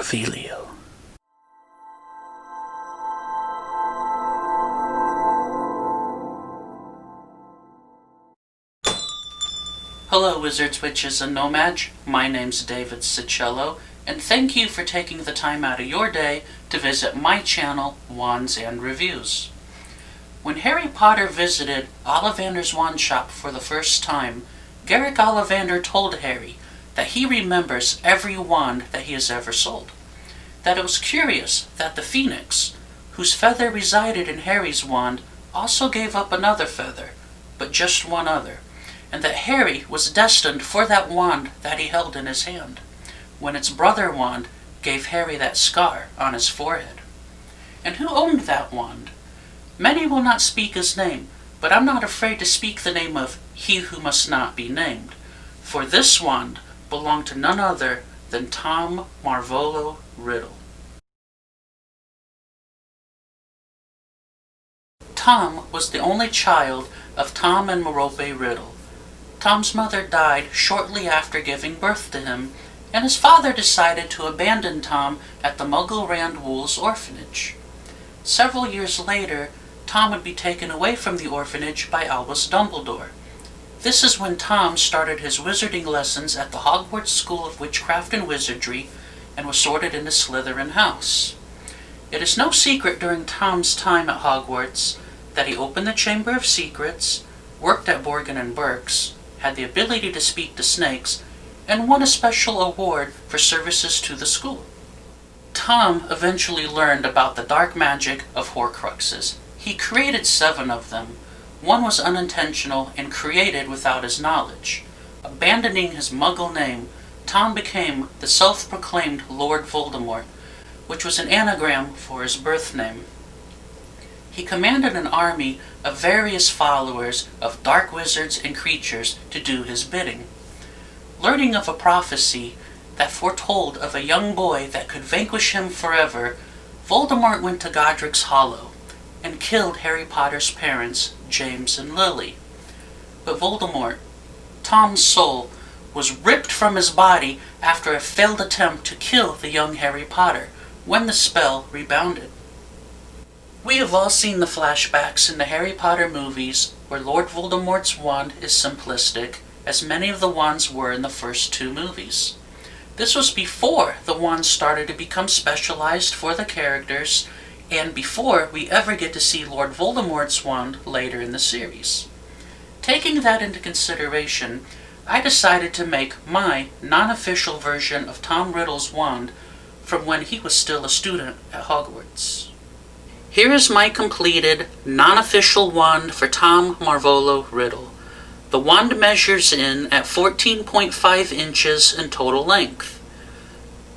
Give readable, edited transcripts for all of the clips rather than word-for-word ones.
Revelio. Hello wizards, witches, and nomads. My name's David Syczylo, and thank you for taking the time out of your day to visit my channel, Wands and Reviews. When Harry Potter visited Ollivander's wand shop for the first time, Garrick Ollivander told Harry that he remembers every wand that he has ever sold. That it was curious that the phoenix, whose feather resided in Harry's wand, also gave up another feather, but just one other, and that Harry was destined for that wand that he held in his hand, when its brother wand gave Harry that scar on his forehead. And who owned that wand? Many will not speak his name, but I'm not afraid to speak the name of he who must not be named, for this wand belonged to none other than Tom Marvolo Riddle. Tom was the only child of Tom and Merope Riddle. Tom's mother died shortly after giving birth to him, and his father decided to abandon Tom at the Muggle Rand Wolves orphanage. Several years later, Tom would be taken away from the orphanage by Albus Dumbledore. This is when Tom started his wizarding lessons at the Hogwarts School of Witchcraft and Wizardry and was sorted into Slytherin House. It is no secret during Tom's time at Hogwarts that he opened the Chamber of Secrets, worked at Borgin and Burke's, had the ability to speak to snakes, and won a special award for services to the school. Tom eventually learned about the dark magic of Horcruxes. He created 7 of them. One was unintentional and created without his knowledge. Abandoning his Muggle name, Tom became the self-proclaimed Lord Voldemort, which was an anagram for his birth name. He commanded an army of various followers of dark wizards and creatures to do his bidding. Learning of a prophecy that foretold of a young boy that could vanquish him forever, Voldemort went to Godric's Hollow and killed Harry Potter's parents, James and Lily. But Voldemort, Tom's soul, was ripped from his body after a failed attempt to kill the young Harry Potter, when the spell rebounded. We have all seen the flashbacks in the Harry Potter movies where Lord Voldemort's wand is simplistic, as many of the wands were in the first 2 movies. This was before the wands started to become specialized for the characters, and before we ever get to see Lord Voldemort's wand later in the series. Taking that into consideration, I decided to make my non-official version of Tom Riddle's wand from when he was still a student at Hogwarts. Here is my completed, non-official wand for Tom Marvolo Riddle. The wand measures in at 14.5 inches in total length.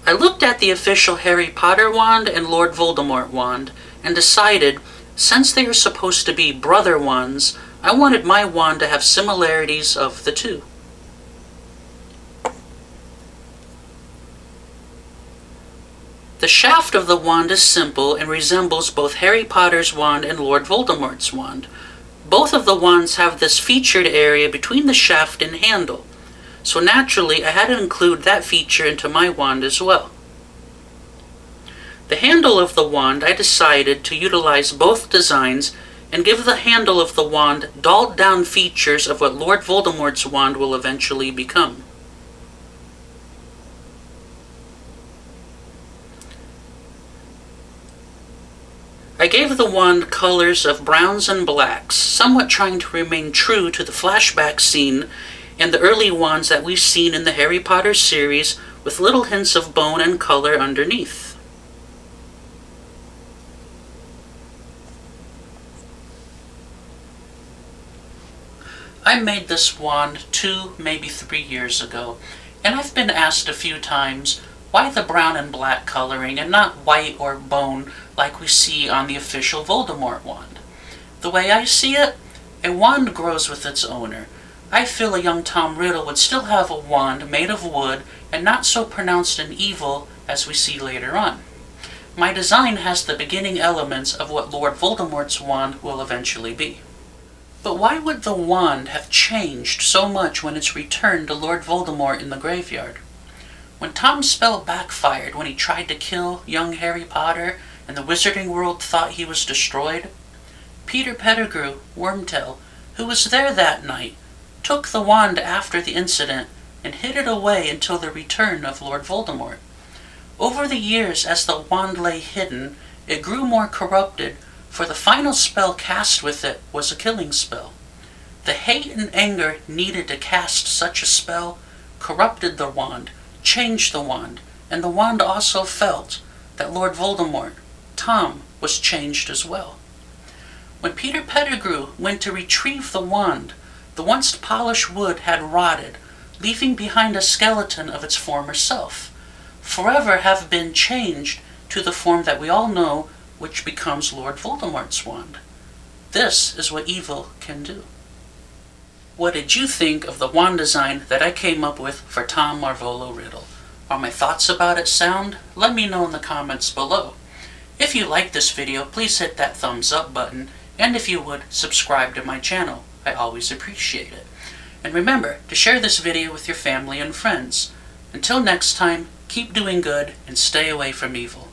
I looked at the official Harry Potter wand and Lord Voldemort wand and decided, since they are supposed to be brother wands, I wanted my wand to have similarities of the 2. The shaft of the wand is simple and resembles both Harry Potter's wand and Lord Voldemort's wand. Both of the wands have this featured area between the shaft and handle, so naturally I had to include that feature into my wand as well. The handle of the wand, I decided to utilize both designs and give the handle of the wand dulled down features of what Lord Voldemort's wand will eventually become. I gave the wand colors of browns and blacks, somewhat trying to remain true to the flashback scene and the early wands that we've seen in the Harry Potter series, with little hints of bone and color underneath. I made this wand 2, maybe 3 years ago, and I've been asked a few times, why the brown and black coloring and not white or bone like we see on the official Voldemort wand? The way I see it, a wand grows with its owner. I feel a young Tom Riddle would still have a wand made of wood and not so pronounced and evil as we see later on. My design has the beginning elements of what Lord Voldemort's wand will eventually be. But why would the wand have changed so much when it's returned to Lord Voldemort in the graveyard? When Tom's spell backfired when he tried to kill young Harry Potter and the wizarding world thought he was destroyed, Peter Pettigrew, Wormtail, who was there that night, took the wand after the incident and hid it away until the return of Lord Voldemort. Over the years, as the wand lay hidden, it grew more corrupted, for the final spell cast with it was a killing spell. The hate and anger needed to cast such a spell corrupted the wand, changed the wand, and the wand also felt that Lord Voldemort, Tom, was changed as well. When Peter Pettigrew went to retrieve the wand, the once polished wood had rotted, leaving behind a skeleton of its former self, forever have been changed to the form that we all know, which becomes Lord Voldemort's wand. This is what evil can do. What did you think of the wand design that I came up with for Tom Marvolo Riddle? Are my thoughts about it sound? Let me know in the comments below. If you like this video, please hit that thumbs up button, and if you would, subscribe to my channel. I always appreciate it. And remember to share this video with your family and friends. Until next time, keep doing good and stay away from evil.